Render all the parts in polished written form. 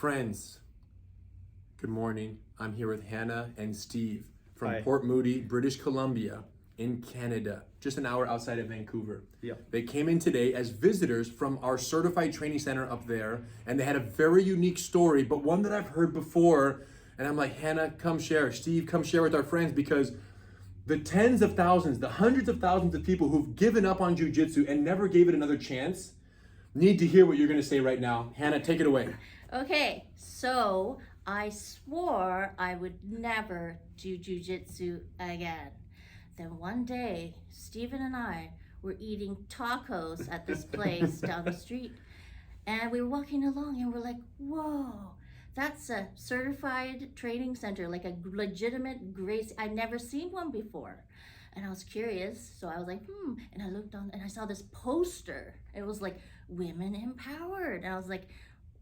Friends, good morning. I'm here with Hannah and Steve from Hi. Port Moody, British Columbia in Canada, just an hour outside of Vancouver. Yeah. They came in today as visitors from our Certified Training Center up there, and they had a very unique story, but one that I've heard before, and I'm like, Hannah, come share. Steve, come share with our friends, because the tens of thousands, the hundreds of thousands of people who've given up on Jiu Jitsu and never gave it another chance need to hear what you're gonna say right now. Hannah, take it away. Okay, so I swore I would never do Jiu-Jitsu again. Then one day, Steven and I were eating tacos at this place down the street. And we were walking along and we're like, whoa, that's a certified training center, like a legitimate grace. I'd never seen one before. And I was curious, so I was like, and I looked on and I saw this poster. It was like, women empowered. And I was like,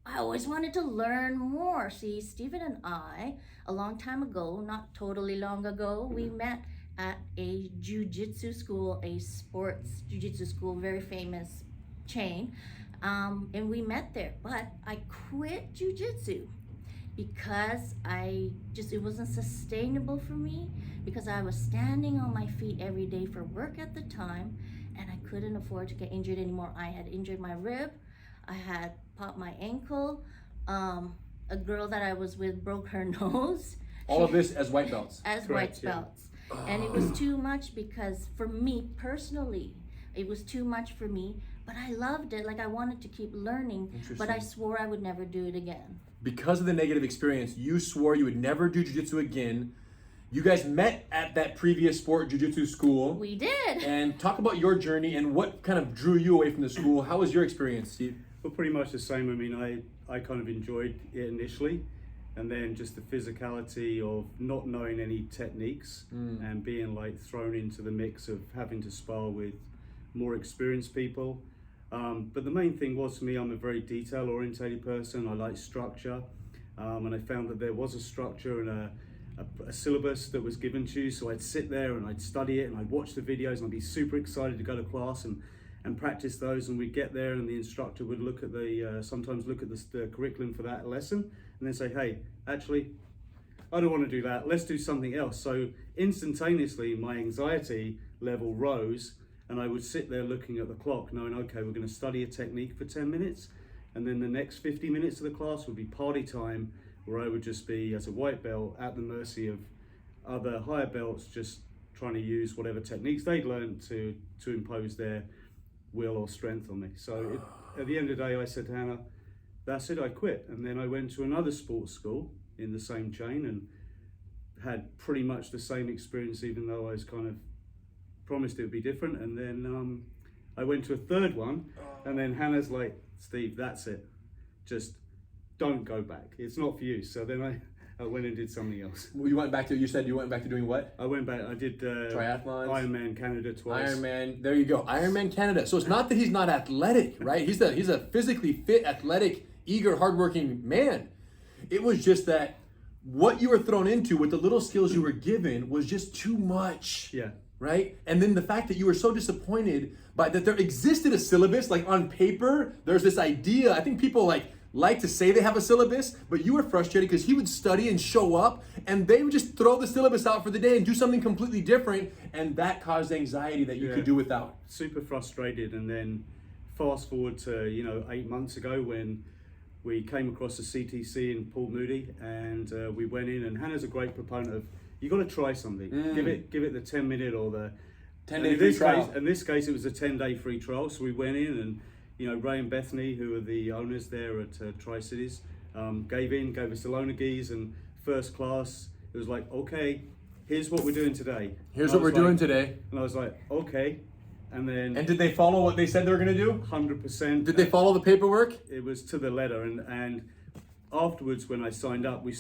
I always wanted to learn more. See, Steven and I, a long time ago, not totally long ago, we met at a jiu-jitsu school, a sports jiu-jitsu school, very famous chain. And we met there, but I quit jiu-jitsu because it wasn't sustainable for me, because I was standing on my feet every day for work at the time, and I couldn't afford to get injured anymore. I had injured my rib, I had popped my ankle, a girl that I was with broke her nose. All of this as white belts. As Correct, white belts. And it was too much, because for me personally, it was too much for me, but I loved it. Like, I wanted to keep learning, but I swore I would never do it again. Because of the negative experience, you swore you would never do jiu-jitsu again. You guys met at that previous sport jiu-jitsu school. We did. And talk about your journey and what kind of drew you away from the school. How was your experience, Steve? Well, pretty much the same. I mean, I kind of enjoyed it initially, and then just the physicality of not knowing any techniques and being like thrown into the mix of having to spar with more experienced people. But the main thing was, for me, I'm a very detail-orientated person. I like structure, and I found that there was a structure and a syllabus that was given to you. So I'd sit there and I'd study it and I'd watch the videos and I'd be super excited to go to class and practice those. And we'd get there and the instructor would look at sometimes look at the curriculum for that lesson and then say, hey, actually, I don't want to do that. Let's do something else. So instantaneously, my anxiety level rose, and I would sit there looking at the clock knowing, okay, we're going to study a technique for 10 minutes. And then the next 50 minutes of the class would be party time, where I would just be, as a white belt, at the mercy of other higher belts, just trying to use whatever techniques they'd learned to impose their will or strength on me. So at the end of the day, I said to Hannah, that's it, I quit. And then I went to another sports school in the same chain and had pretty much the same experience, even though I was kind of promised it would be different. And then I went to a third one, and then Hannah's like, Steve, that's it. Just don't go back. It's not for you. So then I went and did something else. You said you went back to doing what? I went back, I did Triathlons? Ironman Canada twice. Ironman, there you go. Ironman Canada. So it's not that he's not athletic, right? He's a physically fit, athletic, eager, hardworking man. It was just that what you were thrown into with the little skills you were given was just too much. Yeah. Right? And then the fact that you were so disappointed by that there existed a syllabus, like on paper, there's this idea. I think people like to say they have a syllabus, but you were frustrated because he would study and show up and they would just throw the syllabus out for the day and do something completely different, and that caused anxiety that you could do without. Super frustrated. And then fast forward to 8 months ago, when we came across the CTC in Port Moody, and we went in, and Hannah's a great proponent of, you got to try something. Give it the 10-minute or the 10-day free trial. In this case, it was a 10-day free trial. So we went in, and Ray and Bethany, who are the owners there at Tri-Cities, gave us the loaner gis, and first class, it was like, okay, here's what we're doing today. Here's what we're doing today. And I was like, okay. And then... And did they follow what they said they were going to do? 100%. Did they follow the paperwork? It was to the letter. And afterwards, when I signed up, we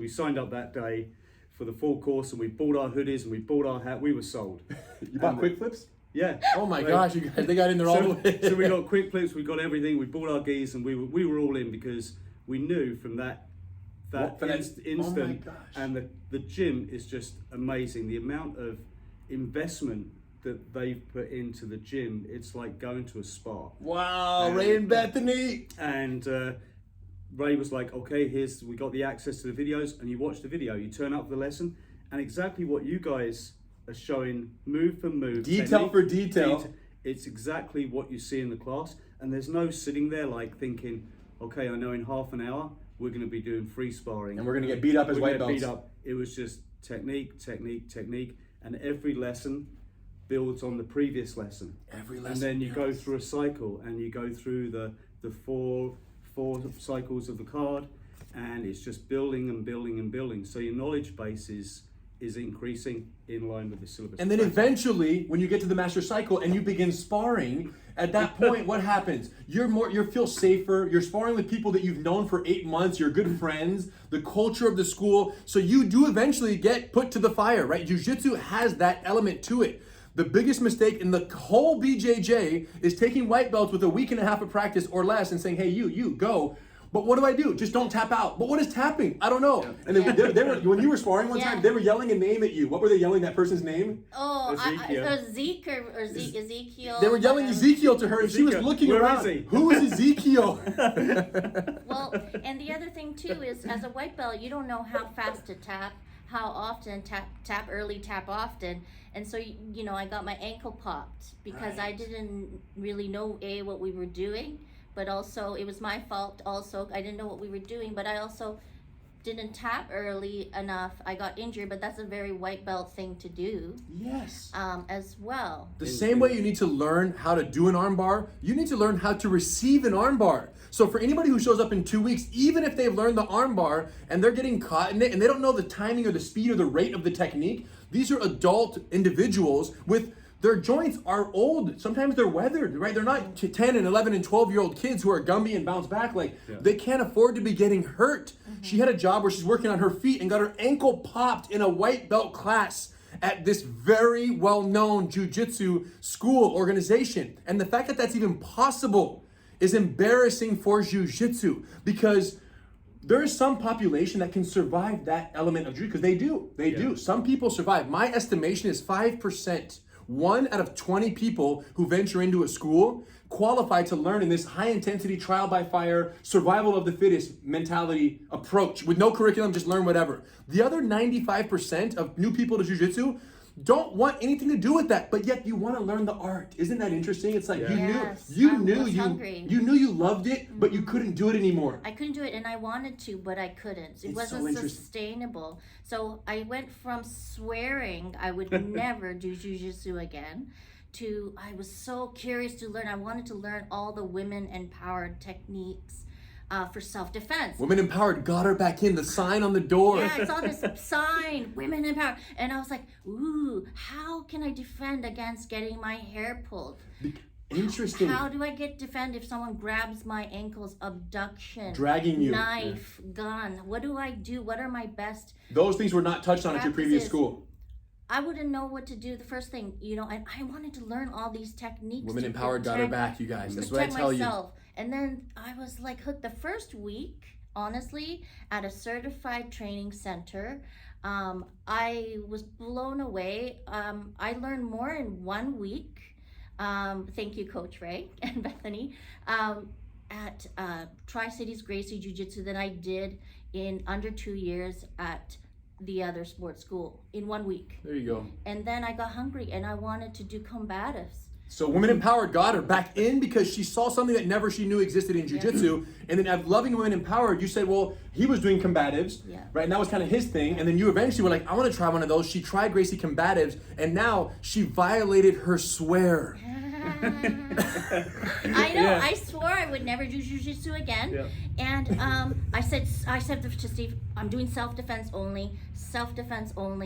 signed up that day for the full course, and we bought our hoodies and we bought our hat. We were sold. You bought quick flips? Yeah. Oh my gosh, you guys, they got in there all the way. So we got quick flips, we got everything, we bought our gis, and we were all in, because we knew from that instant, oh my gosh. and the gym is just amazing. The amount of investment that they've put into the gym, it's like going to a spa. Wow, Ray and Bethany. And Ray was like, okay, we got the access to the videos, and you watch the video, you turn up for the lesson, and exactly what you guys are showing, move for move, detail for detail. It's exactly what you see in the class, and there's no sitting there like thinking, okay, I know in half an hour we're going to be doing free sparring, And we're going to get beat up as We're white gonna belts. Beat up. It was just technique, technique, technique, and every lesson builds on the previous lesson. Every lesson. And then you go builds. through a cycle, and you go through the four cycles of the card, and it's just building and building and building. So your knowledge base is increasing in line with the syllabus. And then eventually, when you get to the master cycle and you begin sparring, at that point, what happens? You feel safer. You're sparring with people that you've known for 8 months. You're good friends. The culture of the school. So you do eventually get put to the fire, right? Jiu-Jitsu has that element to it. The biggest mistake in the whole BJJ is taking white belts with a week and a half of practice or less and saying, hey, you go. But what do I do? Just don't tap out. But what is tapping? I don't know. And they were, when you were sparring one time, they were yelling a name at you. What were they yelling that person's name? Oh, Ezekiel. Zeke or Ezekiel. They were yelling Ezekiel to her, and she was looking Where around. is he? Who is Ezekiel? Well, and the other thing too is, as a white belt, you don't know how fast to tap, how often tap early, tap often, and so you know I got my ankle popped because I didn't really know what we were doing. But also, it was my fault also. I didn't know what we were doing, but I also didn't tap early enough. I got injured, but that's a very white belt thing to do. Yes. As well. The same way you need to learn how to do an armbar, you need to learn how to receive an armbar. So for anybody who shows up in 2 weeks, even if they've learned the armbar and they're getting caught in it and they don't know the timing or the speed or the rate of the technique, these are adult individuals with their joints are old. Sometimes they're weathered, right? They're not 10 and 11 and 12-year-old kids who are gumby and bounce back. They can't afford to be getting hurt. She had a job where she's working on her feet and got her ankle popped in a white belt class at this very well-known jiu-jitsu school organization. And the fact that that's even possible is embarrassing for jiu-jitsu, because there is some population that can survive that element of jiu-jitsu, because they do. Some people survive. My estimation is 5%. 1 out of 20 people who venture into a school qualify to learn in this high-intensity, trial-by-fire, survival of the fittest mentality approach with no curriculum, just learn whatever. The other 95% of new people to jiu-jitsu don't want anything to do with that, but yet you want to learn the art. Isn't that interesting? It's like you knew you loved it, but you couldn't do it anymore. I couldn't do it, and I wanted to, but I couldn't. It wasn't sustainable. So I went from swearing I would never do jiu-jitsu again to I was so curious to learn. I wanted to learn all the women-empowered techniques for self-defense. Women empowered got her back in, the sign on the door. Yeah, I saw this sign, women empowered. And I was like, ooh, how can I defend against getting my hair pulled? Interesting. How do I defend if someone grabs my ankles, abduction, dragging you, knife, gun? What do I do? What are my best? Those things were not touched on at your previous school. I wouldn't know what to do. The first thing, and I wanted to learn all these techniques. Women empowered got her back, you guys. That's what I tell you. And then I was like hooked. The first week, honestly, at a Certified Training Center, I was blown away. I learned more in 1 week. Thank you, Coach Ray and Bethany, at Tri-Cities Gracie Jiu-Jitsu than I did in under 2 years at the other sports school in 1 week. There you go. And then I got hungry and I wanted to do combatives. So Women Empowered got her back in because she saw something that she knew existed in jiu-jitsu. And then at Loving Women Empowered, you said, well, he was doing combatives, right? And that was kind of his thing. And then you eventually were like, I want to try one of those. She tried Gracie combatives, and now she violated her swear. I know. I swore I would never do jiu-jitsu again. Yeah. And I said to Steve, I'm doing self-defense only.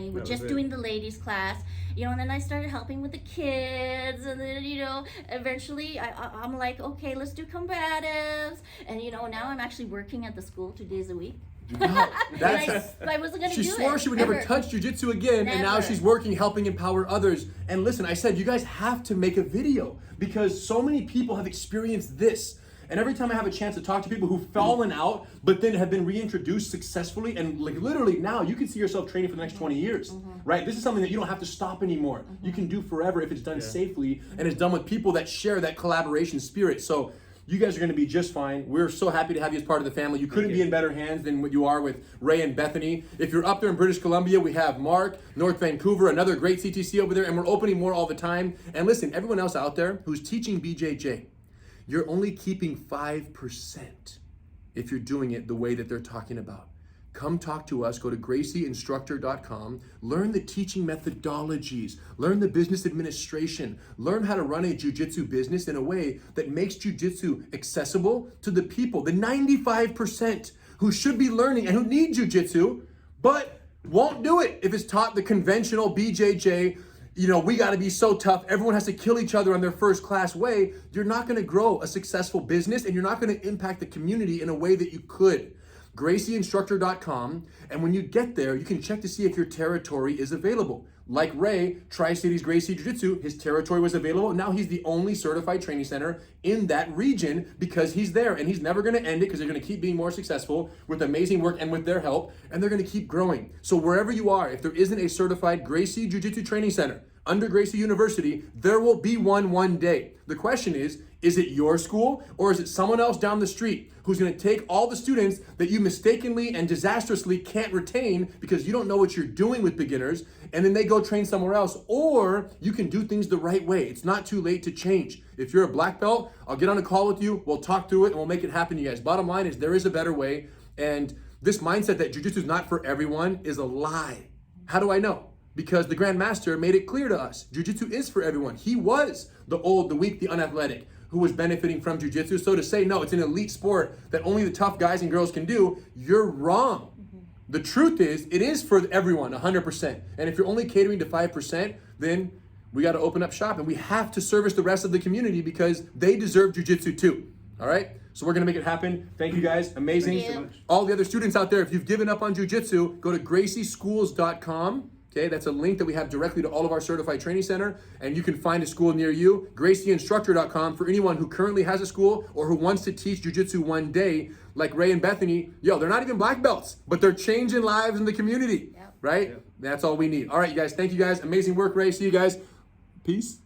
We're just doing the ladies class. And then I started helping with the kids, and then eventually I'm like, okay, let's do combatives. And now I'm actually working at the school 2 days a week. Wow, I wasn't going to do it. She swore she would never touch jiu-jitsu again, and now she's working, helping empower others. And listen, I said, you guys have to make a video because so many people have experienced this. And every time I have a chance to talk to people who've fallen out, but then have been reintroduced successfully, and like literally now you can see yourself training for the next 20 years, right? This is something that you don't have to stop anymore. You can do forever if it's done safely and it's done with people that share that collaboration spirit. So You guys are going to be just fine. We're so happy to have you as part of the family. You couldn't be in better hands than what you are with Ray and Bethany. If you're up there in British Columbia, we have Mark, North Vancouver, another great CTC over there, and we're opening more all the time. And listen, everyone else out there who's teaching BJJ, you're only keeping 5% if you're doing it the way that they're talking about. Come talk to us. Go to GracieInstructor.com. Learn the teaching methodologies. Learn the business administration. Learn how to run a jiu-jitsu business in a way that makes jiu-jitsu accessible to the people, the 95% who should be learning and who need jiu-jitsu, but won't do it if it's taught the conventional BJJ. You know, we got to be so tough. Everyone has to kill each other on their first class way. You're not going to grow a successful business, and you're not going to impact the community in a way that you could. GracieInstructor.com, and when you get there, you can check to see if your territory is available. Like Ray, Tri-Cities Gracie Jiu-Jitsu, his territory was available. Now he's the only certified training center in that region because he's there, and he's never going to end it because they're going to keep being more successful with amazing work and with their help, and they're going to keep growing. So wherever you are, if there isn't a certified Gracie Jiu-Jitsu Training Center under Gracie University, there will be one day. The question is it your school or is it someone else down the street who's going to take all the students that you mistakenly and disastrously can't retain because you don't know what you're doing with beginners, and then they go train somewhere else? Or you can do things the right way. It's not too late to change. If you're a black belt, I'll get on a call with you, we'll talk through it, and we'll make it happen, you guys. Bottom line is there is a better way, and this mindset that jiu-jitsu is not for everyone is a lie. How do I know? Because the Grand Master made it clear to us, jiu-jitsu is for everyone. He was the old, the weak, the unathletic, who was benefiting from jiu-jitsu. So to say, no, it's an elite sport that only the tough guys and girls can do, you're wrong. The truth is, it is for everyone, 100%. And if you're only catering to 5%, then we got to open up shop, and we have to service the rest of the community because they deserve jiu-jitsu too. All right? So we're going to make it happen. Thank you guys. Amazing. Thank you. All the other students out there, if you've given up on jiu-jitsu, go to gracieschools.com. Okay, that's a link that we have directly to all of our certified training center, and you can find a school near you. GracieInstructor.com for anyone who currently has a school or who wants to teach jiu-jitsu one day, like Ray and Bethany. Yo, they're not even black belts, but they're changing lives in the community, right? Yep. That's all we need. All right, you guys. Thank you guys. Amazing work, Ray. See you guys. Peace.